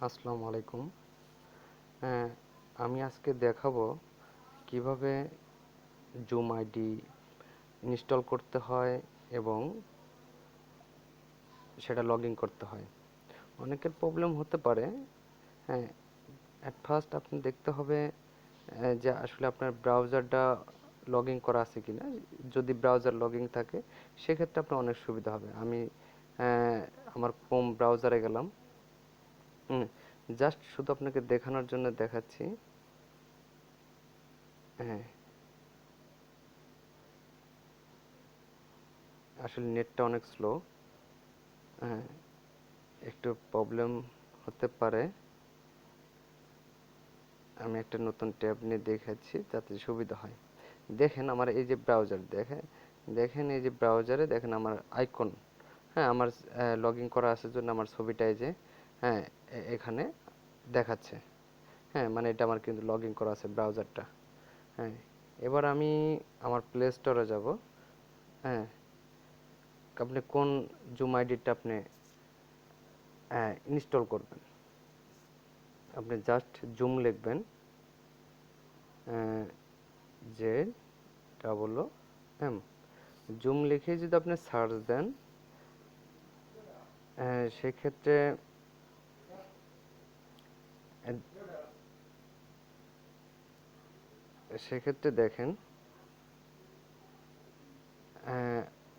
আসসালামু আলাইকুম। হ্যাঁ, আমি আজকে দেখাবো কিভাবে জুম আইডি ইনস্টল করতে হয় এবং সেটা লগ ইন করতে হয়। অনেকের প্রবলেম হতে পারে। হ্যাঁ, অ্যাট ফার্স্ট আপনি দেখতে হবে যে আসলে আপনার ব্রাউজারটা লগ ইন করা আছে কিনা। যদি ব্রাউজার লগ ইন থাকে সেক্ষেত্রে আপনার অনেক সুবিধা হবে। আমি আহ, আমার ক্রোম ব্রাউজারে গেলাম। জাস্ট শুধু আপনাকে দেখানোর জন্য দেখাচ্ছি। হ্যাঁ, আসলে নেটটা অনেক স্লো। হ্যাঁ, একটু প্রবলেম হতে পারে। আমি একটা নতুন ট্যাব নিয়ে দেখাচ্ছি যাতে সুবিধা হয়। দেখেন আমার এই যে ব্রাউজার, দেখেন এই যে ব্রাউজারে দেখেন আমার আইকন। হ্যাঁ, আমার লগ ইন করা আছে জন্য আমার ছবিটা এই যে, হ্যাঁ, এখানে দেখাচ্ছে। হ্যাঁ, মানে এটা আমার কিন্তু লগ ইন করা আছে ব্রাউজারটা। হ্যাঁ, এবার আমি আমার প্লে স্টোরে যাব। হ্যাঁ, আপনি কোন জুম আইডিটা আপনি ইনস্টল করবেন, আপনি জাস্ট জুম লিখবেন, Z double O M. Zoom লিখে যদি আপনি সার্চ দেন, সেক্ষেত্রে সেক্ষেত্রে দেখেন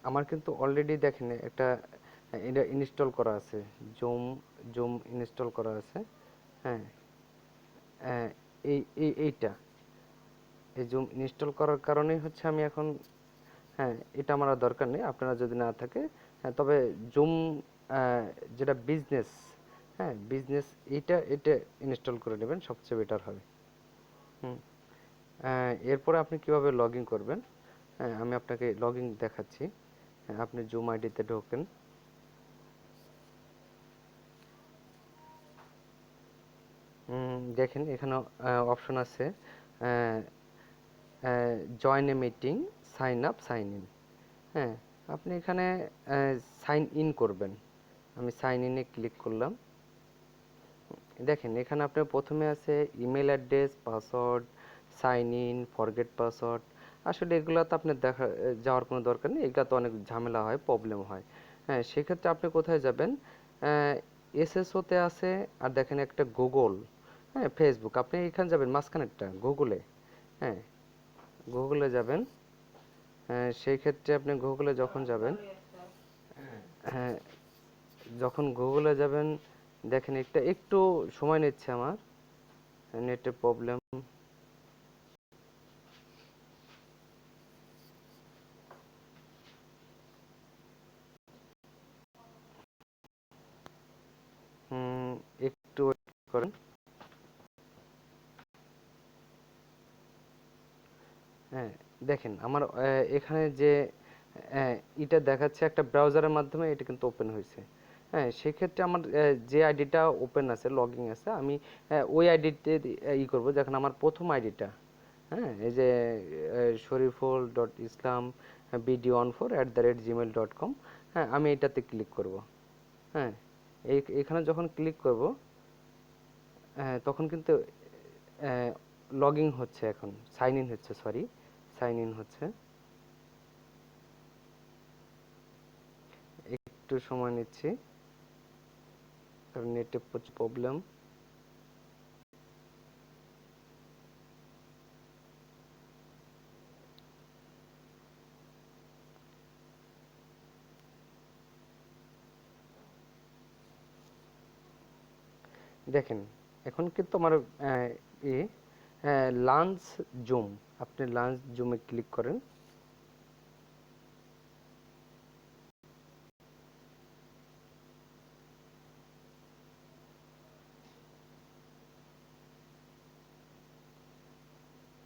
আমার কিন্তু অলরেডি দেখেন একটা এটা ইনস্টল করা আছে। জুম জুম ইনস্টল করা আছে। হ্যাঁ, আহ, এইটা এই জুম ইনস্টল করার কারণেই হচ্ছে আমি এখন, হ্যাঁ, এটা আমার আর দরকার নেই আপনারা যদি না থাকে। হ্যাঁ, তবে জুম যেটা বিজনেস, হ্যাঁ বিজনেস, এটা ইনস্টল করে নেবেন, সবচেয়ে বেটার হবে। হুম। এরপরে আপনি কিভাবে লগ ইন করবেন, হ্যাঁ আমি আপনাকে লগ ইন দেখাচ্ছি। হ্যাঁ, আপনি জুম আইডিতে ঢোকেন। দেখেন এখানে অপশন আছে, join a meeting, sign up, sign in. হ্যাঁ, আপনি এখানে সাইন ইন করবেন। আমি সাইন ইনে ক্লিক করলাম। দেখেন এখানে আপনার প্রথমে আছে email address, password, sign in, forget password. আসলে এগুলো তো আপনার যাওয়ার কোনো দরকার নেই, এগুলো তো অনেক ঝামেলা হয়, প্রবলেম হয়। হ্যাঁ, সেক্ষেত্রে আপনি কোথায় যাবেন, এসএসওতে আছে। আর দেখেন একটা গুগল, হ্যাঁ ফেসবুক, আপনি এখানে যাবেন মাঝখানেরটা গুগলে। হ্যাঁ, গুগলে যাবেন। হ্যাঁ, সেই ক্ষেত্রে আপনি গুগলে যখন যাবেন, হ্যাঁ, যখন গুগলে যাবেন দেখেন একটা একটু সময় নিচ্ছে আমার, নেটের প্রবলেম। হুম, একটু ওয়েট করেন। হ্যাঁ, দেখেন আমার এখানে যে এটা দেখাচ্ছে একটা ব্রাউজারের মাধ্যমে এটা কিন্তু ওপেন হয়েছে। হ্যাঁ, সেক্ষেত্রে আমার যে আইডিটা ওপেন আছে, লগইন আছে, আমি ওই আইডিতে করবো। দেখেন আমার প্রথম আইডিটা, হ্যাঁ এই যে শরীফুল ডট ইসলাম bd14@gmail.com। হ্যাঁ, আমি এটাতে ক্লিক করব। হ্যাঁ, এখানে যখন ক্লিক করব, তখন কিন্তু লগ ইন হচ্ছে, এখন সাইন ইন হচ্ছে, সরি, সাইন ইন হচ্ছে। একটু সময় নিচ্ছি কারণ নেটে প্রচুর প্রবলেম। দেখেন এখন কিন্তু আমার ই লাঞ্চ জুম, আপনি লাঞ্চ জুমে ক্লিক করেন।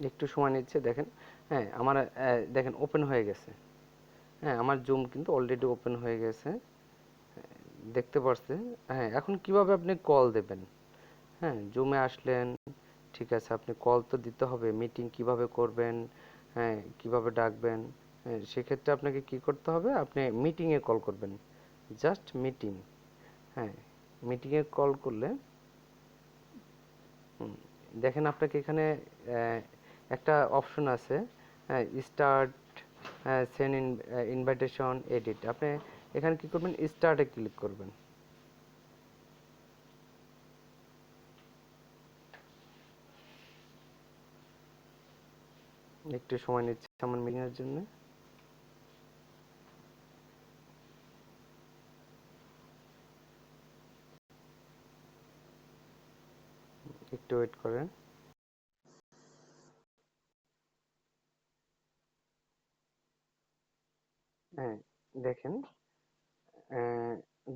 একটু সময় নিচ্ছে দেখেন। হ্যাঁ, আমার দেখেন ওপেন হয়ে গেছে। হ্যাঁ, আমার জুম কিন্তু অলরেডি ওপেন হয়ে গেছে, দেখতে পারছে। হ্যাঁ, এখন কিভাবে আপনি কল দেবেন, হ্যাঁ জুমে আসলেন, ঠিক আছে, আপনি কল তো দিতে হবে, মিটিং কিভাবে করবেন, হ্যাঁ কিভাবে ডাকবেন। হ্যাঁ, সেক্ষেত্রে আপনাকে কি করতে হবে, আপনি মিটিংয়ে কল করবেন, জাস্ট মিটিং। হ্যাঁ, মিটিংয়ে কল করলে হুম, দেখেন আপনাকে এখানে একটা অপশন আছে, স্টার্ট সেন্ড ইনভাইটেশন এডিট। আপনি এখানে কি করবেন, স্টার্টে ক্লিক করবেন। একটু সময় নিচ্ছে আমার মিটিংয়ের জন্য। একটু ওয়েট করেন। হ্যাঁ, দেখেন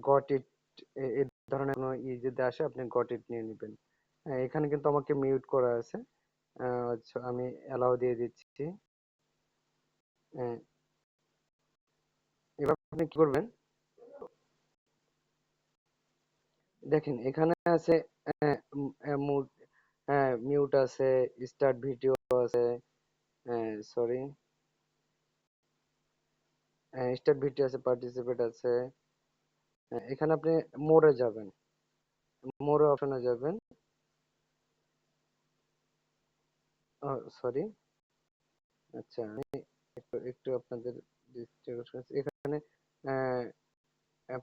গট ইট এই ধরনের কোনো যদি আসে আপনি গট ইট নিয়ে নেবেন। এখানে কিন্তু আমাকে মিউট করা আছে। আচ্ছা, আমি অ্যালাউ দিয়ে দিচ্ছি। আহ, এবার আপনি কি করবেন, দেখেন এখানে আছে মিউট আছে, স্টার্ট ভিডিও আছে, সরি, স্টার্ট ভিডিও আছে, পার্টিসিপেট আছে। এখানে আপনি মোরে যাবেন, মোরে অপশনে যাবেন। সরি, আচ্ছা আমি একটু একটু আপনাদের এখানে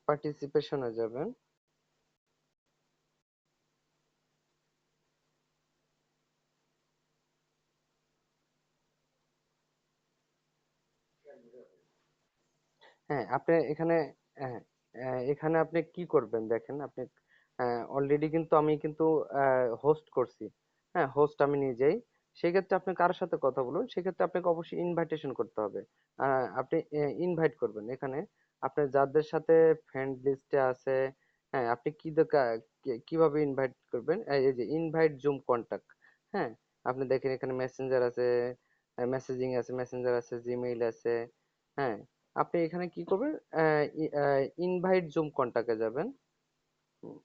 পার্টিসিপেশনে যাবেন। হ্যাঁ, আপনি এখানে হ্যাঁ, এখানে আপনি কি করবেন দেখেন, আপনি অলরেডি কিন্তু আমি কিন্তু হোস্ট করছি। হ্যাঁ, হোস্ট আমি নিজেই। সেক্ষেত্রে আপনি কারোর সাথে কথা বলুন, সেক্ষেত্রে আপনাকে অবশ্যই ইনভাইটেশন করতে হবে। আপনি ইনভাইট করবেন এখানে, আপনি যাদের সাথে ফ্রেন্ড লিস্টে আছে। হ্যাঁ, আপনি কিভাবে ইনভাইট করবেন, এই যে ইনভাইট জুম কন্টাক্ট। হ্যাঁ, আপনি দেখেন এখানে মেসেঞ্জার আছে, মেসেজিং আছে, মেসেঞ্জার আছে, জিমেইল আছে। হ্যাঁ, আপনি এখানে কি করবেন, ইনভাইট জুম কন্টাক্টে যাবেন। উম,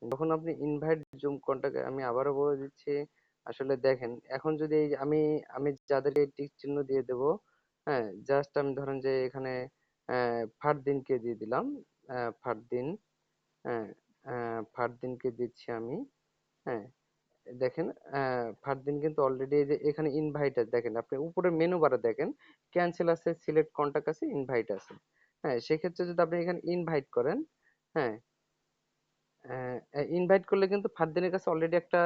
যখন আপনি ইনভাইট জুম কন্টাক্টে, আমি আবারও বলে দিচ্ছি, আসলে দেখেন এখন যদি এই যে আমি আমি যাদেরকে টিক চিহ্ন দিয়ে দেব, হ্যাঁ, জাস্ট আমি ধরেন যে এখানে ফারদিনকে দিয়ে দিলাম। ফারদিন, হ্যাঁ, ফারদিনকে দিচ্ছি আমি। হ্যাঁ, দেখেন ফারদিন কিন্তু অলরেডি এই যে এখানে ইনভাইট আছে, দেখেন আপনি উপরে মেনু বারে দেখেন ক্যান্সেল আছে, সিলেক্ট কন্টাক্ট আছে, ইনভাইট আছে। হ্যাঁ, সেক্ষেত্রে যদি আপনি এখানে ইনভাইট করেন, হ্যাঁ, ইনভাইট করলে কিন্তু ফারদিনের কাছে অলরেডি একটা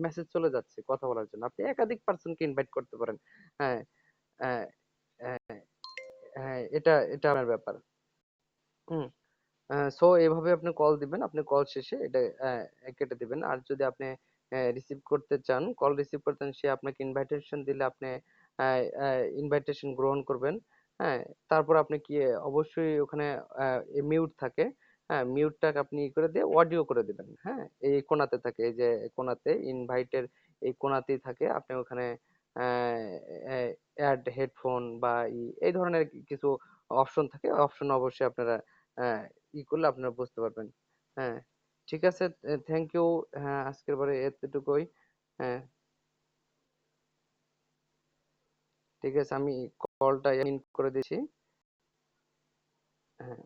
মেসেজ চলে যাচ্ছে কথা বলার জন্য। আপনি একাধিক পার্সনকে ইনভাইট করতে পারেন। হ্যাঁ, হ্যাঁ, হ্যাঁ, হ্যাঁ, এটা এটা আপনার ব্যাপার। হুম, সো এভাবে আপনি কল দিবেন, আপনি কল শেষে এটা কেটে দিবেন। আর যদি আপনি রিসিভ করতে চান, কল রিসিভ করতে চান, সে আপনাকে ইনভাইটেশন দিলে আপনি ইনভাইটেশন গ্রহণ করবেন। হ্যাঁ, তারপর আপনি কি অবশ্যই ওখানে মিউট থাকে। হ্যাঁ, মিউটটাকে আপনি ই করে দিয়ে অডিও করে দিবেন। হ্যাঁ, এই কোণাতে থাকে, এই যে কোণাতে ইনভাইটের এই কোণাতেই থাকে। আপনি ওখানে অ্যাড হেডফোন বা এই ধরনের কিছু অপশন থাকে, অপশন অবশ্যই আপনারা হ্যাঁ, করলে আপনারা বুঝতে পারবেন। হ্যাঁ, ঠিক আছে, থ্যাংক ইউ। হ্যাঁ, আজকের বারে এতটুকুই। হ্যাঁ, ঠিক আছে, আমি কলটা এন্ড করে দিচ্ছি। হ্যাঁ।